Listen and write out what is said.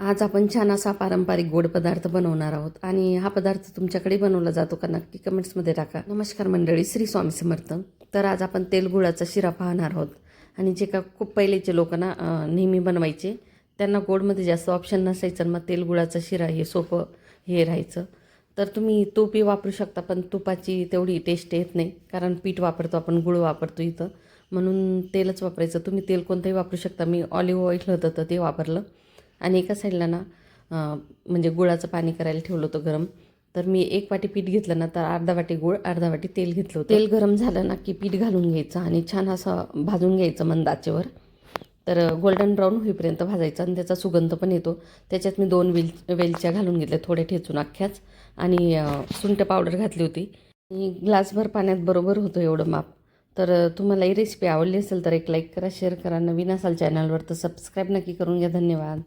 आज आपण छान असा पारंपरिक गोड पदार्थ बनवणार आहोत आणि हा पदार्थ तुमच्याकडे बनवला जातो का नक्की कमेंट्समध्ये टाका. नमस्कार मंडळी, श्री स्वामी समर्थ. तर आज आपण तेल गुळाचा शिरा पाहणार आहोत आणि जे का खूप पहिलेचे लोक ना नेहमी बनवायचे, त्यांना गोडमध्ये जास्त ऑप्शन नसायचं, मग तेल गुळाचा शिरा हे सोपं हे राहायचं. तर तुम्ही तूपही वापरू शकता, पण तुपाची तेवढी टेस्ट येत नाही, कारण पीठ वापरतो आपण, गुळ वापरतो इथं, म्हणून तेलच वापरायचं. तुम्ही तेल कोणतंही वापरू शकता. मी ऑलिव्ह ऑइल होतं तर ते वापरलं. आणि एका साईडला ना म्हणजे गुळाचं पाणी करायला ठेवलं होतं गरम. तर मी 1 वाटी पीठ घेतलं ना, तर अर्धा वाटी गुळ, अर्धा वाटी तेल घेतलं होतं. तेल गरम झालं ना की पीठ घालून घ्यायचं आणि छान असं भाजून घ्यायचं मंद आचेवर. तर गोल्डन ब्राऊन होईपर्यंत भाजायचं आणि त्याचा सुगंध पण येतो. त्याच्यात मी 2 वेलच्या घालून घेतल्या, थोड्या ठेचून अख्ख्याच, आणि सुंठ पावडर घातली होती. आणि ग्लासभर पाण्यात बरोबर होतं एवढं माप. तर तुम्हाला ही रेसिपी आवडली असेल तर एक लाईक करा, शेअर करा. नवीन असाल चॅनलवर तर सबस्क्राईब नक्की करून घ्या. धन्यवाद.